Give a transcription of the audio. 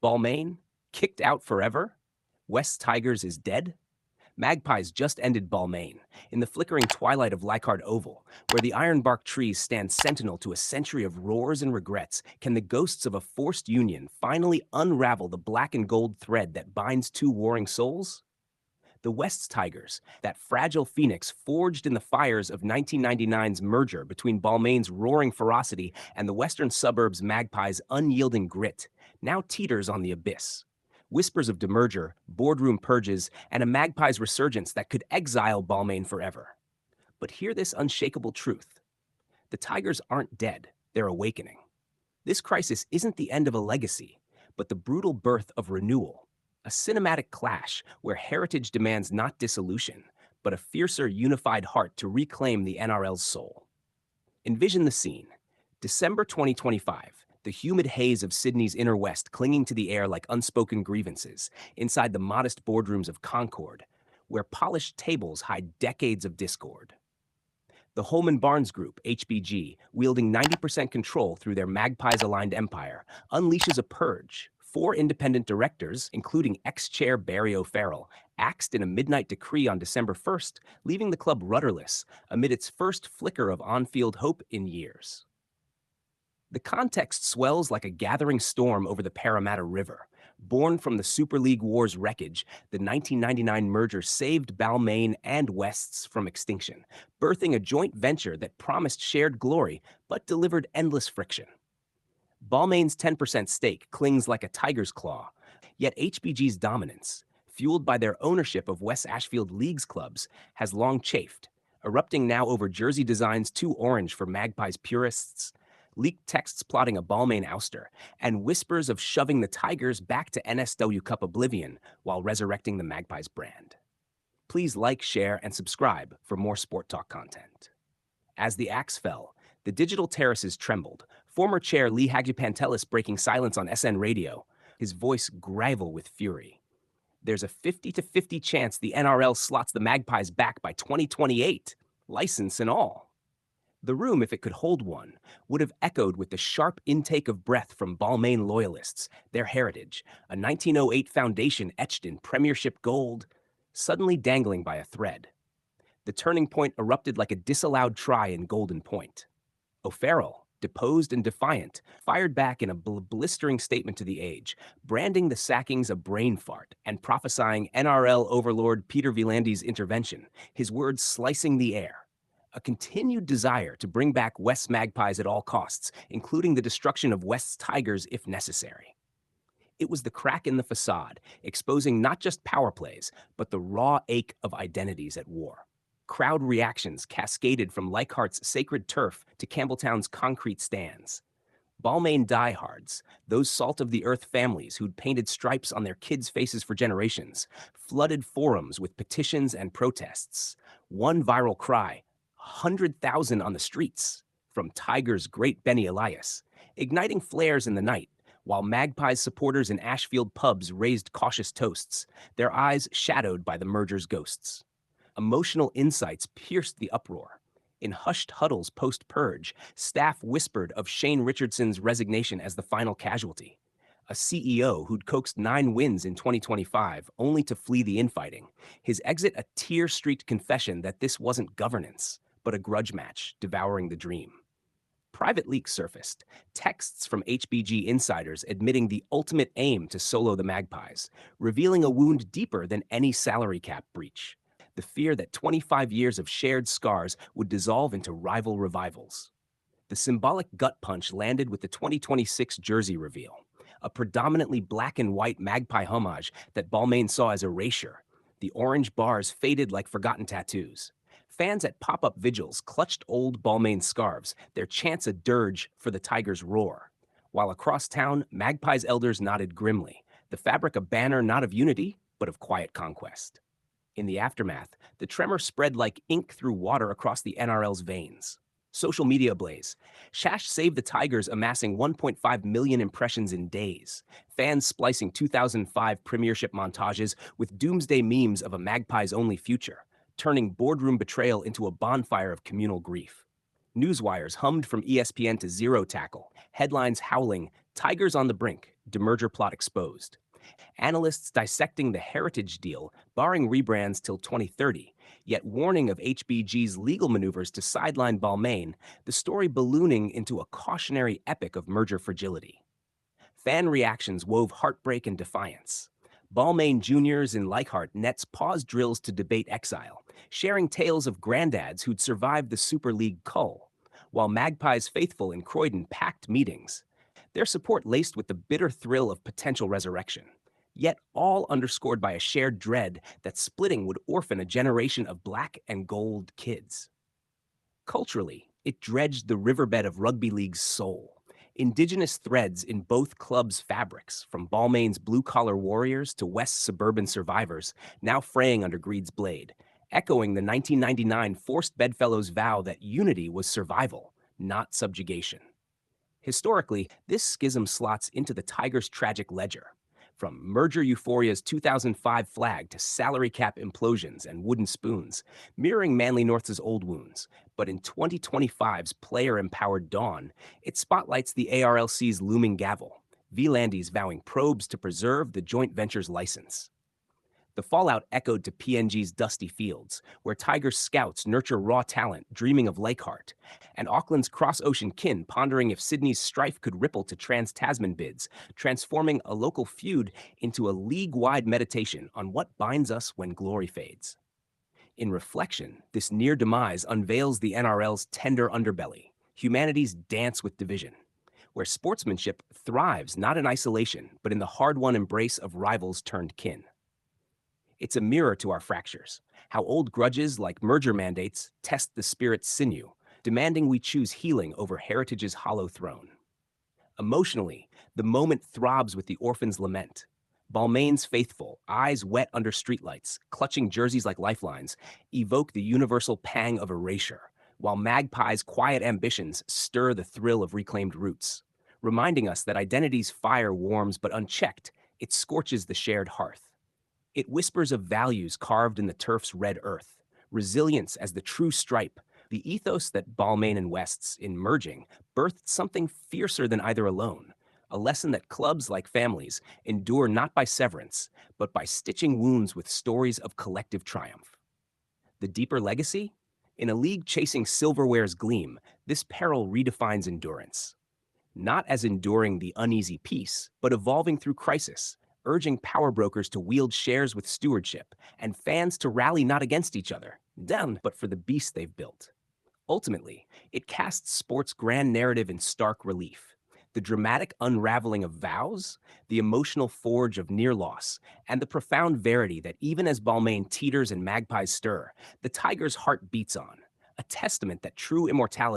Balmain, kicked out forever? West Tigers is dead? Magpies just ended Balmain, in the flickering twilight of Leichhardt Oval, where the ironbark trees stand sentinel to a century of roars and regrets. Can the ghosts of a forced union finally unravel the black and gold thread that binds two warring souls? The West's Tigers, that fragile phoenix forged in the fires of 1999's merger between Balmain's roaring ferocity and the Western Suburbs Magpies' unyielding grit, now teeters on the abyss. Whispers of demerger, boardroom purges, and a Magpies resurgence that could exile Balmain forever. But hear this unshakable truth. The Tigers aren't dead, they're awakening. This crisis isn't the end of a legacy, but the brutal birth of renewal. A cinematic clash where heritage demands not dissolution, but a fiercer, unified heart to reclaim the NRL's soul. Envision the scene. December 2025, the humid haze of Sydney's inner west clinging to the air like unspoken grievances, inside the modest boardrooms of Concord, where polished tables hide decades of discord. The Holman Barnes Group, HBG, wielding 90% control through their Magpies-aligned empire, unleashes a purge. 4 independent directors, including ex-chair Barry O'Farrell, axed in a midnight decree on December 1st, leaving the club rudderless amid its first flicker of on-field hope in years. The context swells like a gathering storm over the Parramatta River. Born from the Super League War's wreckage, the 1999 merger saved Balmain and Wests from extinction, birthing a joint venture that promised shared glory but delivered endless friction. Balmain's 10% stake clings like a tiger's claw, yet HBG's dominance, fueled by their ownership of West Ashfield League's clubs, has long chafed, erupting now over jersey designs too orange for Magpies purists, leaked texts plotting a Balmain ouster, and whispers of shoving the Tigers back to NSW Cup oblivion while resurrecting the Magpies brand. Please like, share, and subscribe for more Sport Talk content. As the axe fell, the digital terraces trembled, former chair Lee Hagipantelis breaking silence on SN Radio, his voice gravel with fury. There's a 50-50 chance the NRL slots the Magpies back by 2028, license and all. The room, if it could hold one, would have echoed with the sharp intake of breath from Balmain loyalists, their heritage, a 1908 foundation etched in Premiership gold, suddenly dangling by a thread. The turning point erupted like a disallowed try in Golden Point. O'Farrell, deposed and defiant, fired back in a blistering statement to the Age, branding the sackings a brain fart and prophesying NRL overlord Peter V'landys's intervention, his words slicing the air. A continued desire to bring back West's Magpies at all costs, including the destruction of West's Tigers if necessary. It was the crack in the facade, exposing not just power plays, but the raw ache of identities at war. Crowd reactions cascaded from Leichhardt's sacred turf to Campbelltown's concrete stands. Balmain diehards, those salt-of-the-earth families who'd painted stripes on their kids' faces for generations, flooded forums with petitions and protests. One viral cry, 100,000 on the streets, from Tigers' great Benny Elias, igniting flares in the night, while Magpies supporters in Ashfield pubs raised cautious toasts, their eyes shadowed by the merger's ghosts. Emotional insights pierced the uproar. In hushed huddles post-purge, staff whispered of Shane Richardson's resignation as the final casualty. A CEO who'd coaxed 9 wins in 2025 only to flee the infighting, his exit a tear-streaked confession that this wasn't governance, but a grudge match devouring the dream. Private leaks surfaced, texts from HBG insiders admitting the ultimate aim to solo the Magpies, revealing a wound deeper than any salary cap breach. The fear that 25 years of shared scars would dissolve into rival revivals. The symbolic gut punch landed with the 2026 jersey reveal, a predominantly black and white Magpie homage that Balmain saw as erasure. The orange bars faded like forgotten tattoos. Fans at pop-up vigils clutched old Balmain scarves, their chants a dirge for the Tigers' roar. While across town, Magpies elders nodded grimly, the fabric a banner not of unity, but of quiet conquest. In the aftermath, the tremor spread like ink through water across the NRL's veins. Social media ablaze. Shash saved the Tigers amassing 1.5 million impressions in days. Fans splicing 2005 Premiership montages with doomsday memes of a Magpies-only future, turning boardroom betrayal into a bonfire of communal grief. Newswires hummed from ESPN to Zero Tackle, headlines howling, "Tigers on the brink," Demerger plot exposed. Analysts dissecting the heritage deal, barring rebrands till 2030, yet warning of HBG's legal maneuvers to sideline Balmain, the story ballooning into a cautionary epic of merger fragility. Fan reactions wove heartbreak and defiance. Balmain Juniors in Leichhardt nets paused drills to debate exile, sharing tales of granddads who'd survived the Super League cull, while Magpies faithful in Croydon packed meetings, their support laced with the bitter thrill of potential resurrection, yet all underscored by a shared dread that splitting would orphan a generation of black and gold kids. Culturally, it dredged the riverbed of rugby league's soul. Indigenous threads in both clubs' fabrics, from Balmain's blue-collar warriors to West's suburban survivors, now fraying under greed's blade, echoing the 1999 forced bedfellows' vow that unity was survival, not subjugation. Historically, this schism slots into the Tigers' tragic ledger. From merger euphoria's 2005 flag to salary cap implosions and wooden spoons, mirroring Manly North's old wounds. But in 2025's player-empowered dawn, it spotlights the ARLC's looming gavel, Vlandis vowing probes to preserve the joint venture's license. The fallout echoed to PNG's dusty fields, where Tigers scouts nurture raw talent dreaming of Leichhardt, and Auckland's cross-ocean kin pondering if Sydney's strife could ripple to trans-Tasman bids, transforming a local feud into a league-wide meditation on what binds us when glory fades. In reflection, this near demise unveils the NRL's tender underbelly, humanity's dance with division, where sportsmanship thrives not in isolation, but in the hard-won embrace of rivals turned kin. It's a mirror to our fractures, how old grudges like merger mandates test the spirit's sinew, demanding we choose healing over heritage's hollow throne. Emotionally, the moment throbs with the orphan's lament. Balmain's faithful, eyes wet under streetlights, clutching jerseys like lifelines, evoke the universal pang of erasure, while Magpies' quiet ambitions stir the thrill of reclaimed roots, reminding us that identity's fire warms but unchecked, it scorches the shared hearth. It whispers of values carved in the turf's red earth, resilience as the true stripe, the ethos that Balmain and West's, in merging, birthed something fiercer than either alone, a lesson that clubs like families endure not by severance, but by stitching wounds with stories of collective triumph. The deeper legacy? In a league chasing silverware's gleam, this peril redefines endurance. Not as enduring the uneasy peace, but evolving through crisis, urging power brokers to wield shares with stewardship and fans to rally not against each other, down, but for the beast they've built. Ultimately, it casts sport's grand narrative in stark relief. The dramatic unraveling of vows, the emotional forge of near loss, and the profound verity that even as Balmain teeters and Magpies stir, the Tiger's heart beats on, a testament that true immortality